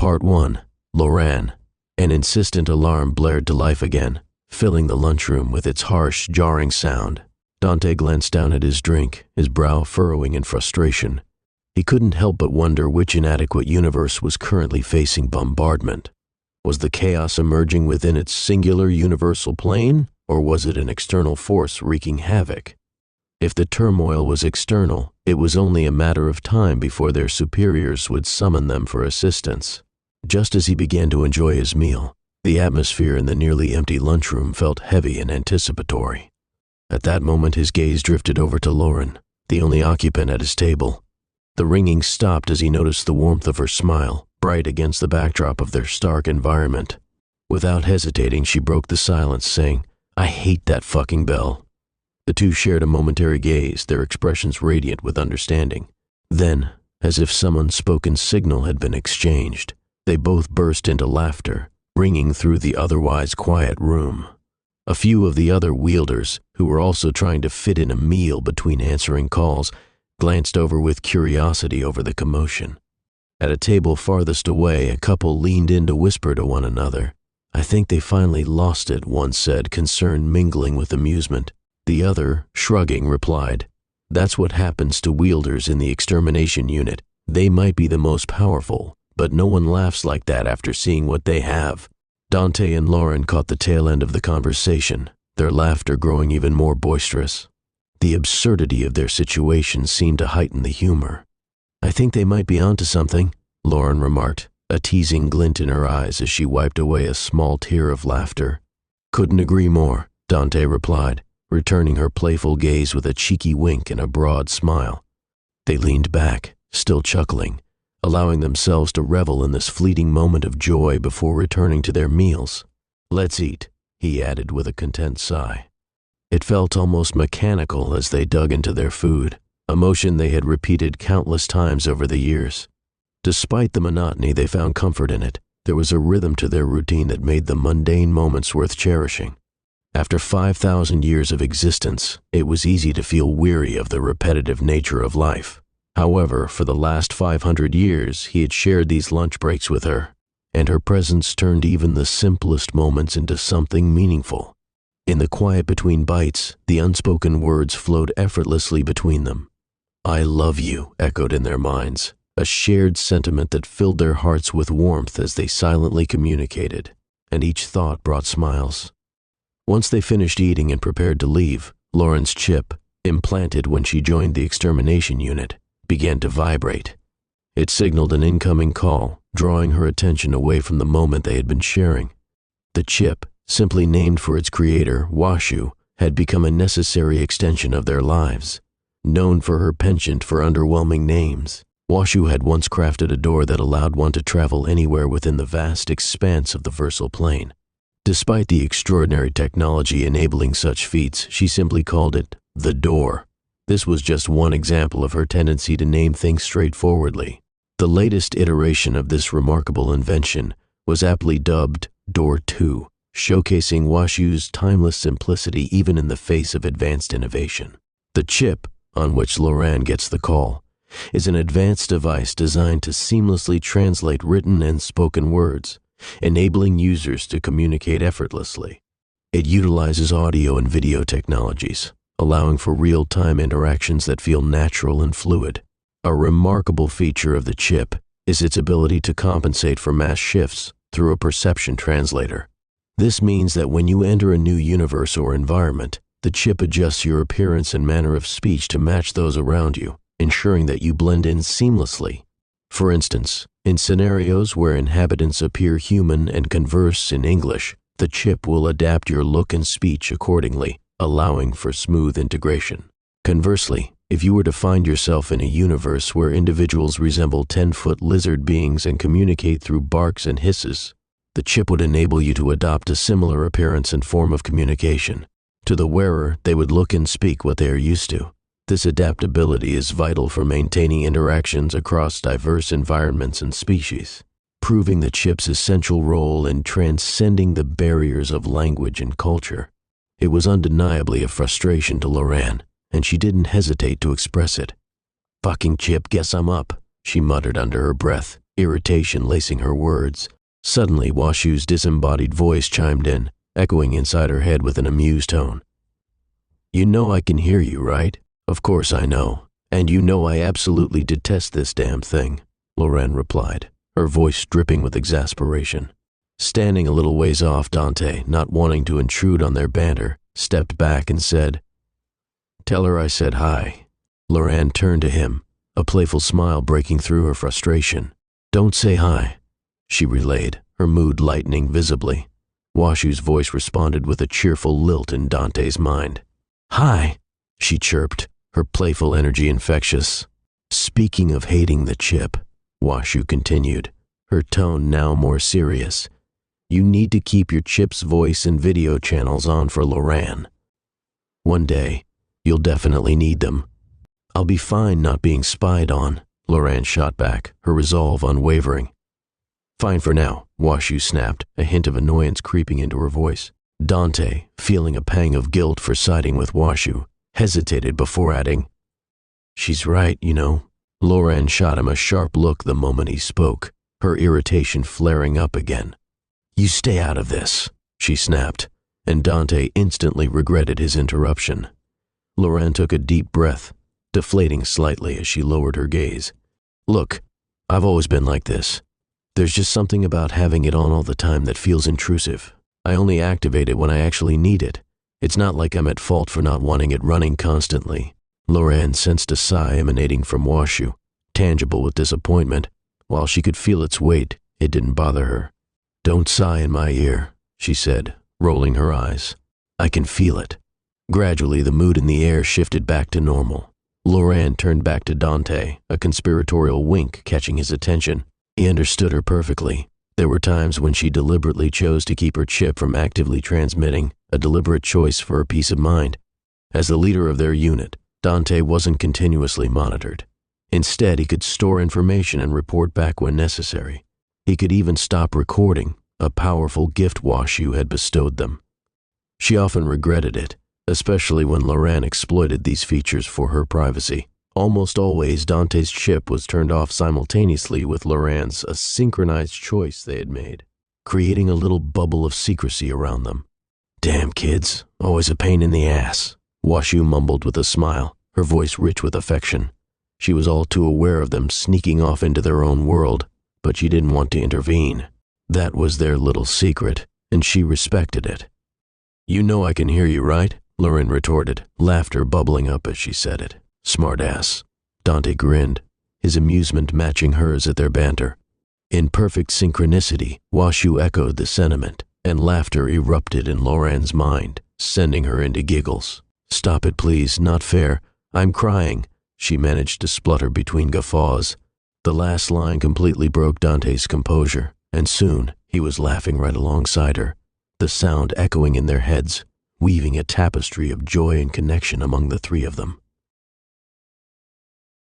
Part 1. Loran. An insistent alarm blared to life again, filling the lunchroom with its harsh, jarring sound. Dante glanced down at his drink, his brow furrowing in frustration. He couldn't help but wonder which inadequate universe was currently facing bombardment. Was the chaos emerging within its singular universal plane, or was it an external force wreaking havoc? If the turmoil was external, it was only a matter of time before their superiors would summon them for assistance. Just as he began to enjoy his meal, the atmosphere in the nearly empty lunchroom felt heavy and anticipatory. At that moment, his gaze drifted over to Lauren, the only occupant at his table. The ringing stopped as he noticed the warmth of her smile, bright against the backdrop of their stark environment. Without hesitating, she broke the silence, saying, "I hate that fucking bell." The two shared a momentary gaze, their expressions radiant with understanding. Then, as if some unspoken signal had been exchanged, they both burst into laughter, ringing through the otherwise quiet room. A few of the other wielders, who were also trying to fit in a meal between answering calls, glanced over with curiosity over the commotion. At a table farthest away, a couple leaned in to whisper to one another. "I think they finally lost it," one said, concern mingling with amusement. The other, shrugging, replied, "That's what happens to wielders in the extermination unit. They might be the most powerful, but no one laughs like that after seeing what they have." Dante and Lauren caught the tail end of the conversation, their laughter growing even more boisterous. The absurdity of their situation seemed to heighten the humor. "I think they might be onto something," Lauren remarked, a teasing glint in her eyes as she wiped away a small tear of laughter. "Couldn't agree more," Dante replied, returning her playful gaze with a cheeky wink and a broad smile. They leaned back, still chuckling, allowing themselves to revel in this fleeting moment of joy before returning to their meals. "Let's eat," he added with a content sigh. It felt almost mechanical as they dug into their food, a motion they had repeated countless times over the years. Despite the monotony, they found comfort in it. There was a rhythm to their routine that made the mundane moments worth cherishing. After 5,000 years of existence, it was easy to feel weary of the repetitive nature of life. However, for the last 500 years, he had shared these lunch breaks with her, and her presence turned even the simplest moments into something meaningful. In the quiet between bites, the unspoken words flowed effortlessly between them. "I love you," echoed in their minds, a shared sentiment that filled their hearts with warmth as they silently communicated, and each thought brought smiles. Once they finished eating and prepared to leave, Lauren's chip, implanted when she joined the extermination unit, began to vibrate. It signaled an incoming call, drawing her attention away from the moment they had been sharing. The chip, simply named for its creator, Washu, had become a necessary extension of their lives. Known for her penchant for underwhelming names, Washu had once crafted a door that allowed one to travel anywhere within the vast expanse of the versal plane. Despite the extraordinary technology enabling such feats, she simply called it the door. This was just one example of her tendency to name things straightforwardly. The latest iteration of this remarkable invention was aptly dubbed Door 2, showcasing Washu's timeless simplicity even in the face of advanced innovation. The chip, on which Loran gets the call, is an advanced device designed to seamlessly translate written and spoken words, enabling users to communicate effortlessly. It utilizes audio and video technologies, allowing for real-time interactions that feel natural and fluid. A remarkable feature of the chip is its ability to compensate for mass shifts through a perception translator. This means that when you enter a new universe or environment, the chip adjusts your appearance and manner of speech to match those around you, ensuring that you blend in seamlessly. For instance, in scenarios where inhabitants appear human and converse in English, the chip will adapt your look and speech accordingly, allowing for smooth integration. Conversely, if you were to find yourself in a universe where individuals resemble 10-foot lizard beings and communicate through barks and hisses, the chip would enable you to adopt a similar appearance and form of communication. To the wearer, they would look and speak what they are used to. This adaptability is vital for maintaining interactions across diverse environments and species, proving the chip's essential role in transcending the barriers of language and culture. It was undeniably a frustration to Loran, and she didn't hesitate to express it. "Fucking chip, guess I'm up," she muttered under her breath, irritation lacing her words. Suddenly, Washu's disembodied voice chimed in, echoing inside her head with an amused tone. "You know I can hear you, right? Of course I know. And you know I absolutely detest this damn thing," Loren replied, her voice dripping with exasperation. Standing a little ways off, Dante, not wanting to intrude on their banter, stepped back and said, "Tell her I said hi." Loren turned to him, a playful smile breaking through her frustration. "Don't say hi," she relayed, her mood lightening visibly. Washu's voice responded with a cheerful lilt in Dante's mind. "Hi," she chirped, her playful energy infectious. "Speaking of hating the chip," Washu continued, her tone now more serious, "you need to keep your chip's voice and video channels on for Loren. One day, you'll definitely need them." "I'll be fine not being spied on," Loren shot back, her resolve unwavering. "Fine for now," Washu snapped, a hint of annoyance creeping into her voice. Dante, feeling a pang of guilt for siding with Washu, hesitated before adding, "She's right, you know." Loren shot him a sharp look the moment he spoke, her irritation flaring up again. "You stay out of this," she snapped, and Dante instantly regretted his interruption. Loren took a deep breath, deflating slightly as she lowered her gaze. "Look, I've always been like this. There's just something about having it on all the time that feels intrusive. I only activate it when I actually need it. It's not like I'm at fault for not wanting it running constantly." Loren sensed a sigh emanating from Washu, tangible with disappointment. While she could feel its weight, it didn't bother her. "Don't sigh in my ear," she said, rolling her eyes. "I can feel it." Gradually, the mood in the air shifted back to normal. Loren turned back to Dante, a conspiratorial wink catching his attention. He understood her perfectly. There were times when she deliberately chose to keep her chip from actively transmitting, a deliberate choice for her peace of mind. As the leader of their unit, Dante wasn't continuously monitored. Instead, he could store information and report back when necessary. He could even stop recording, a powerful gift Washu had bestowed them. She often regretted it, especially when Loren exploited these features for her privacy. Almost always, Dante's chip was turned off simultaneously with Loren's, a synchronized choice they had made, creating a little bubble of secrecy around them. "Damn kids, always a pain in the ass," Washu mumbled with a smile, her voice rich with affection. She was all too aware of them sneaking off into their own world, but she didn't want to intervene. That was their little secret, and she respected it. "You know I can hear you, right?" Loren retorted, laughter bubbling up as she said it. "Smart ass." Dante grinned, his amusement matching hers at their banter. In perfect synchronicity, Washu echoed the sentiment, and laughter erupted in Loren's mind, sending her into giggles. "Stop it, please, not fair. I'm crying," she managed to splutter between guffaws. The last line completely broke Dante's composure, and soon he was laughing right alongside her, the sound echoing in their heads, weaving a tapestry of joy and connection among the three of them.